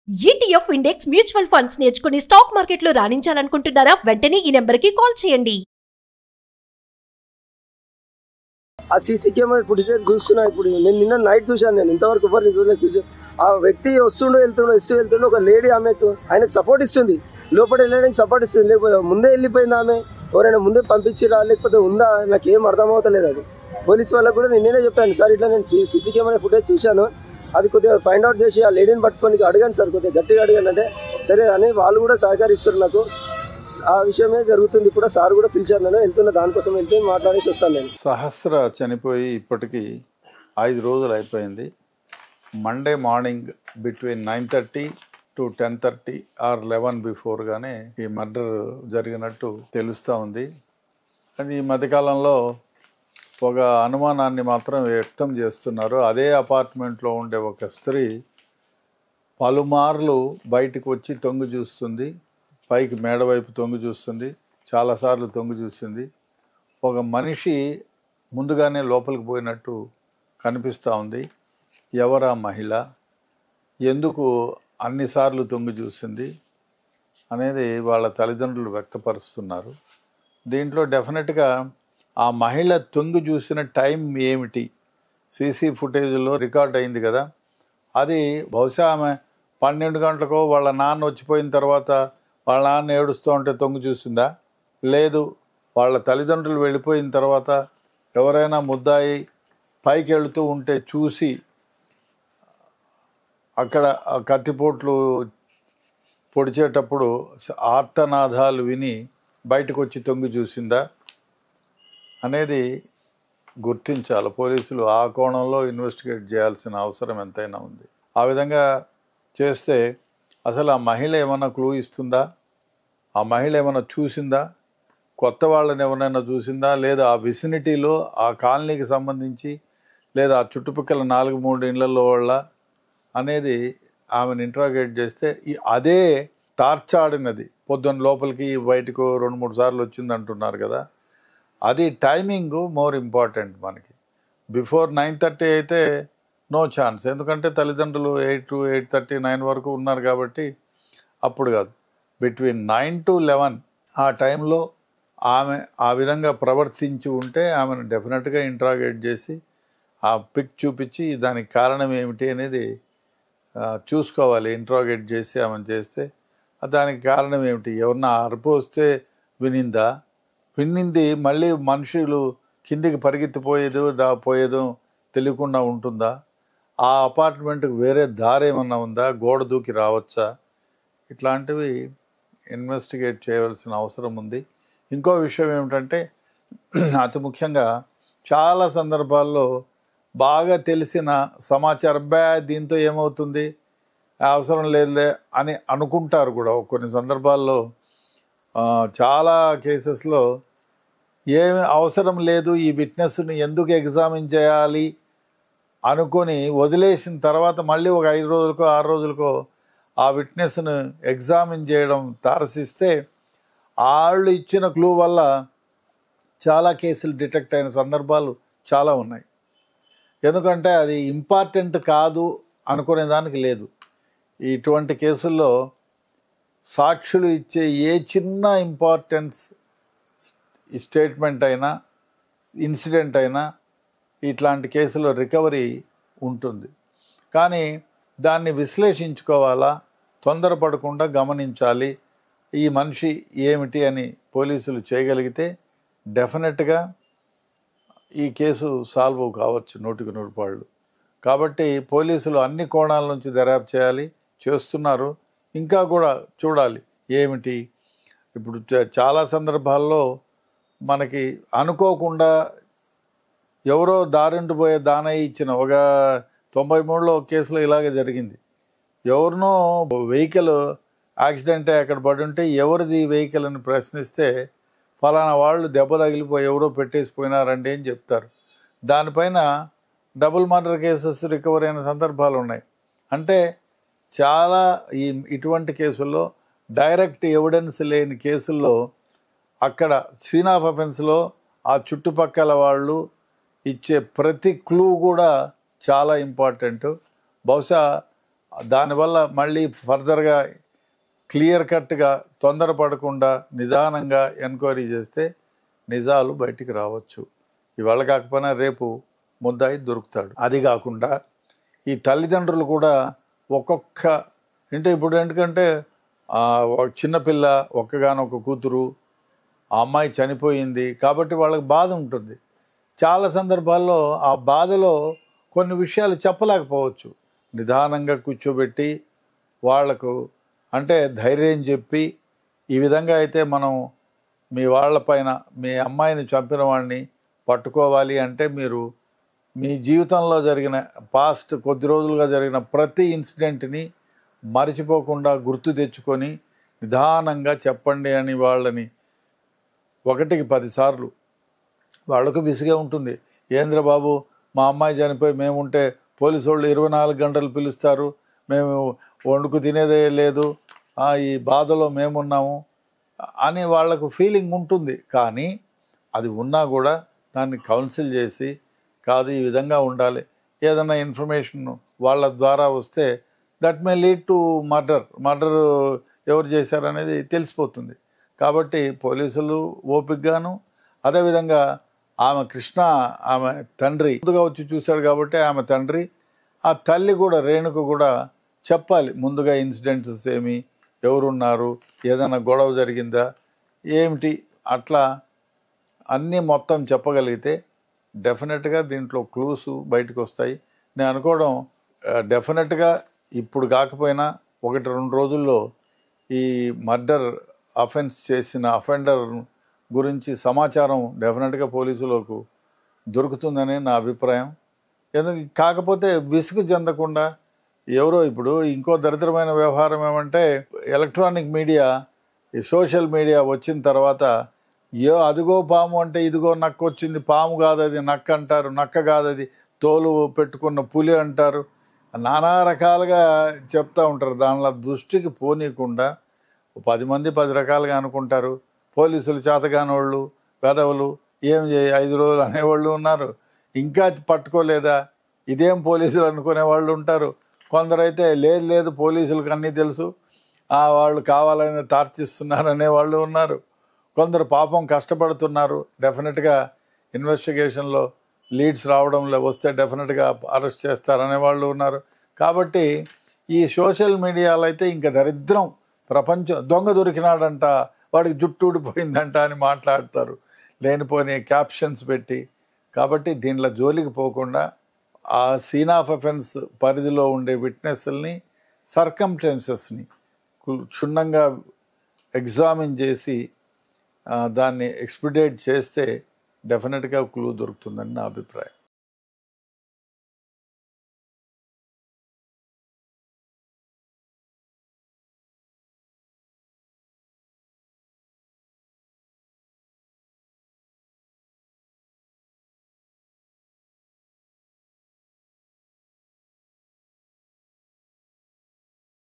ETF index mutual funds నేర్చుకుని stock మార్కెట్లో రాణించాలనుకుంటున్నారా? వెంటనే ఈ నెంబర్కి కాల్ చేయండి. ఆ సీసీ కెమెరా ఫుటేజ్ చూస్తున్నా. ఇప్పుడు నేను నిన్న నైట్ చూశాను. నేను ఇంతవరకు ఎవరిని చూడలేదు. చూసాను ఆ వ్యక్తి వస్తుండో వెళ్తుండో ఒక లేడీ ఆయనకు సపోర్ట్ ఇస్తుంది. లోపల వెళ్ళడానికి సపోర్ట్ ఇస్తుంది. లేకపోతే ముందే వెళ్ళిపోయింది ఆమె. ఎవరైనా ముందే పంపించిరా లేకపోతే ఉందా నాకు ఏం అర్థమవుతలేదు. అది పోలీస్ వాళ్ళకు కూడా నేనే చెప్పాను, సార్ ఇట్లా నేను సీసీ కెమెరా ఫుటేజ్ చూశాను, అది కొద్దిగా ఫైండ్ అవుట్ చేసి ఆ లేడీని పట్టుకొని అడగండి సార్, కొద్దిగా గట్టిగా అడగండి అంటే సరే అని వాళ్ళు కూడా సహకరిస్తారు నాకు. ఆ విషయమే జరుగుతుంది. ఇప్పుడు సార్ కూడా పిలిచారు, నేను వెళ్తున్నా, దానికోసం వెళ్తే మాట్లాడేసి వస్తాను. నేను సహస్ర చనిపోయి ఇప్పటికి 5 రోజులు అయిపోయింది. Monday morning between 9:30 to 10:30 or 11 బిఫోర్గానే ఈ మర్డర్ జరిగినట్టు తెలుస్తూ ఉంది. కానీ ఈ మధ్యకాలంలో ఒక అనుమానాన్ని మాత్రం వ్యక్తం చేస్తున్నారు. అదే అపార్ట్మెంట్లో ఉండే ఒక స్త్రీ పలుమార్లు బయటకు వచ్చి తొంగి చూస్తుంది, పైకి మేడ వైపు తొంగి చూస్తుంది, చాలాసార్లు తొంగి చూస్తుంది. ఒక మనిషి ముందుగానే లోపలికి పోయినట్టు కనిపిస్తూ ఉంది. ఎవరా మహిళ, ఎందుకు అన్నిసార్లు తొంగి చూసింది అనేది వాళ్ళ తల్లిదండ్రులు వ్యక్తపరుస్తున్నారు. దీంట్లో డెఫినెట్గా ఆ మహిళ తొంగి చూసిన టైం ఏమిటి, సీసీ ఫుటేజ్లో రికార్డ్ అయింది కదా, అది బహుశా ఆమె 12 గంటలకో వాళ్ళ నాన్న వచ్చిపోయిన తర్వాత వాళ్ళ నాన్న ఏడుస్తూ ఉంటే తొంగి చూసిందా, లేదు వాళ్ళ తల్లిదండ్రులు వెళ్ళిపోయిన తర్వాత ఎవరైనా ముద్దాయి పైకి వెళుతూ ఉంటే చూసి అక్కడ కత్తిపోట్లు పొడిచేటప్పుడు ఆర్తనాదాలు విని బయటకు వచ్చి తొంగి చూసిందా అనేది గుర్తించాలి. పోలీసులు ఆ కోణంలో ఇన్వెస్టిగేట్ చేయాల్సిన అవసరం ఎంతైనా ఉంది. ఆ విధంగా చేస్తే అసలు ఆ మహిళ ఏమైనా క్లూ ఇస్తుందా, ఆ మహిళ ఏమైనా చూసిందా, కొత్త వాళ్ళని ఎవరైనా చూసిందా, లేదా ఆ విసినిటీలో ఆ కాలనీకి సంబంధించి లేదా ఆ చుట్టుపక్కల 4-3 ఇళ్లలో వాళ్ళ అనేది ఆమెను ఇంట్రాగేట్ చేస్తే అదే తార్చాడినది పొద్దున్న లోపలికి బయటకు 2-3 సార్లు వచ్చింది అంటున్నారు కదా, అది టైమింగ్ మోర్ ఇంపార్టెంట్ మనకి. బిఫోర్ 9:30 అయితే నో ఛాన్స్, ఎందుకంటే తల్లిదండ్రులు 8 to 8:30, 9 వరకు ఉన్నారు కాబట్టి అప్పుడు కాదు. బిట్వీన్ 9 to 11 ఆ టైంలో ఆమె ఆ విధంగా ప్రవర్తించి ఉంటే ఆమెను డెఫినెట్గా ఇంట్రాగేట్ చేసి ఆ పిక్ చూపించి దానికి కారణం ఏమిటి అనేది చూసుకోవాలి. ఇంట్రాగేట్ చేసి ఆమెను చేస్తే దానికి కారణం ఏమిటి, ఎవరన్నా అరుపు వస్తే వినింది మళ్ళీ మనుషులు కిందికి పోయేదో తెలియకుండా ఉంటుందా, ఆ అపార్ట్మెంట్కి వేరే దారి ఏమన్నా ఉందా, గోడ దూకి రావచ్చా, ఇట్లాంటివి ఇన్వెస్టిగేట్ చేయవలసిన అవసరం ఉంది. ఇంకో విషయం ఏమిటంటే అతి ముఖ్యంగా చాలా సందర్భాల్లో బాగా తెలిసిన సమాచారం దీంతో ఏమవుతుంది, అవసరం లేదులే అని అనుకుంటారు కూడా. కొన్ని సందర్భాల్లో చాలా కేసెస్లో ఏమి అవసరం లేదు, ఈ విట్నెస్ని ఎందుకు ఎగ్జామిన్ చేయాలి అనుకొని వదిలేసిన తర్వాత మళ్ళీ ఒక 5 రోజులకో 6 రోజులకో ఆ విట్నెస్ను ఎగ్జామిన్ చేయడం తారసిస్తే వాళ్ళు ఇచ్చిన క్లూ వల్ల చాలా కేసులు డిటెక్ట్ అయిన సందర్భాలు చాలా ఉన్నాయి. ఎందుకంటే అది ఇంపార్టెంట్ కాదు అనుకునే దానికి లేదు. ఇటువంటి కేసుల్లో సాక్షులు ఇచ్చే ఏ చిన్న ఇంపార్టెన్స్ స్టేట్మెంట్ అయినా ఇన్సిడెంట్ అయినా ఇట్లాంటి కేసులో రికవరీ ఉంటుంది. కానీ దాన్ని విశ్లేషించుకోవాలా, తొందరపడకుండా గమనించాలి, ఈ మనిషి ఏమిటి అని పోలీసులు చేయగలిగితే డెఫినెట్గా ఈ కేసు సాల్వ్ కావచ్చు 100కి 100 పాళ్ళు. కాబట్టి పోలీసులు అన్ని కోణాల నుంచి దర్యాప్తు చేయాలి, చేస్తున్నారు, ఇంకా కూడా చూడాలి ఏమిటి. ఇప్పుడు చాలా సందర్భాల్లో మనకి అనుకోకుండా ఎవరో దారింటిపోయే దానయ్య ఇచ్చిన ఒక 93లో కేసులో ఇలాగే జరిగింది. ఎవరినో వెహికల్ యాక్సిడెంట్ అక్కడ పడి ఉంటే ఎవరిది వెహికల్ అని ప్రశ్నిస్తే ఫలానా వాళ్ళు దెబ్బ తగిలిపోయి ఎవరో పెట్టేసిపోయినారండి అని చెప్తారు. దానిపైన డబుల్ మర్డర్ కేసెస్ రికవరీ అయిన సందర్భాలు ఉన్నాయి. అంటే చాలా ఇటువంటి కేసుల్లో డైరెక్ట్ ఎవిడెన్స్ లేని కేసుల్లో అక్కడ సీన్ ఆఫ్ అఫెన్స్లో ఆ చుట్టుపక్కల వాళ్ళు ఇచ్చే ప్రతి క్లూ కూడా చాలా ఇంపార్టెంట్. బహుశా దానివల్ల మళ్ళీ ఫర్దర్గా క్లియర్ కట్గా తొందరపడకుండా నిదానంగా ఎంక్వైరీ చేస్తే నిజాలు బయటికి రావచ్చు. ఇవాళ కాకపోయినా రేపు ముద్దాయి దొరుకుతాడు. అది కాకుండా ఈ తల్లిదండ్రులు కూడా ఒక్కొక్క అంటే ఇప్పుడు ఎందుకంటే ఒక చిన్నపిల్ల ఒక్కగానొక్క కూతురు, ఆ అమ్మాయి చనిపోయింది కాబట్టి వాళ్ళకి బాధ ఉంటుంది. చాలా సందర్భాల్లో ఆ బాధలో కొన్ని విషయాలు చెప్పలేకపోవచ్చు. నిదానంగా కూర్చోబెట్టి వాళ్లకు అంటే ధైర్యం చెప్పి, ఈ విధంగా అయితే మనం మీ వాళ్ళపైన మీ అమ్మాయిని చంపిన వాడిని పట్టుకోవాలి అంటే మీరు మీ జీవితంలో జరిగిన పాస్ట్ కొద్ది రోజులుగా జరిగిన ప్రతి ఇన్సిడెంట్ని మర్చిపోకుండా గుర్తు తెచ్చుకొని నిదానంగా చెప్పండి అని వాళ్ళని 1కి 10 సార్లు. వాళ్ళకు విసిగే ఉంటుంది. ఏంద్ర బాబు మా అమ్మాయి చనిపోయి మేముంటే పోలీసు వాళ్ళు 24 గంటలు పిలుస్తారు, మేము వండుకు తినేదే లేదు, ఈ బాధలో మేమున్నాము అని వాళ్లకు ఫీలింగ్ ఉంటుంది. కానీ అది ఉన్నా కూడా దాన్ని కౌన్సిల్ చేసి కాదు ఈ విధంగా ఉండాలి, ఏదైనా ఇన్ఫర్మేషన్ వాళ్ళ ద్వారా వస్తే that may lead to murder ఎవరు చేశారనేది తెలిసిపోతుంది. కాబట్టి పోలీసులు ఓపికగాను, అదేవిధంగా ఆమె కృష్ణ ఆమె తండ్రి ముందుగా వచ్చి చూశాడు కాబట్టి ఆమె తండ్రి, ఆ తల్లి కూడా రేణుకు కూడా చెప్పాలి ముందుగా ఇన్సిడెంట్స్ ఏమి, ఎవరున్నారు, ఏదైనా గొడవ జరిగిందా ఏమిటి, అట్లా అన్నీ మొత్తం చెప్పగలిగితే డెఫినెట్గా దీంట్లో క్లూస్ బయటకు వస్తాయి. నేను అనుకోవడం డెఫినెట్గా ఇప్పుడు కాకపోయినా 1-2 రోజుల్లో ఈ మర్డర్ అఫెన్స్ చేసిన అఫెండర్ గురించి సమాచారం డెఫినెట్గా పోలీసులకు దొరుకుతుందని నా అభిప్రాయం. కాకపోతే విసుగు చెందకుండా ఎవరో ఇప్పుడు ఇంకో దరిద్రమైన వ్యవహారం ఏమంటే ఎలక్ట్రానిక్ మీడియా, ఈ సోషల్ మీడియా వచ్చిన తర్వాత అదిగో పాము అంటే ఇదిగో నక్క వచ్చింది, పాము కాదు అది నక్క అంటారు, నక్క కాదు అది తోలు పెట్టుకున్న పులి అంటారు, నానా రకాలుగా చెప్తూ ఉంటారు. దానిలో దృష్టికి పోనీయకుండా 10 మంది 10 రకాలుగా అనుకుంటారు. పోలీసులు చేతగానోళ్ళు పెదవులు ఏం 5 రోజులు అనేవాళ్ళు ఉన్నారు, ఇంకా పట్టుకోలేదా ఇదేం పోలీసులు అనుకునే వాళ్ళు ఉంటారు. కొందరైతే లేదు పోలీసులకు అన్నీ తెలుసు, వాళ్ళు కావాలని తార్చిస్తున్నారు అనేవాళ్ళు ఉన్నారు. కొందరు పాపం కష్టపడుతున్నారు, డెఫినెట్గా ఇన్వెస్టిగేషన్లో లీడ్స్ రావడంలో వస్తే డెఫినెట్గా అరెస్ట్ చేస్తారనే వాళ్ళు ఉన్నారు. కాబట్టి ఈ సోషల్ మీడియాలో అయితే ఇంకా దరిద్రం, ప్రపంచం దొంగ దొరికినాడంట, వాడికి జుట్టు ఊడిపోయిందంట అని మాట్లాడతారు లేనిపోని క్యాప్షన్స్ పెట్టి. కాబట్టి దీనిలో జోలికి పోకుండా ఆ సీన్ ఆఫ్ అఫెన్స్ పరిధిలో ఉండే విట్నెస్ని, సర్కమ్స్టెన్సెస్ని క్షుణ్ణంగా ఎగ్జామిన్ చేసి దాన్ని ఎక్స్పిడేట్ చేస్తే డెఫినెట్గా క్లూ దొరుకుతుందని నా అభిప్రాయం.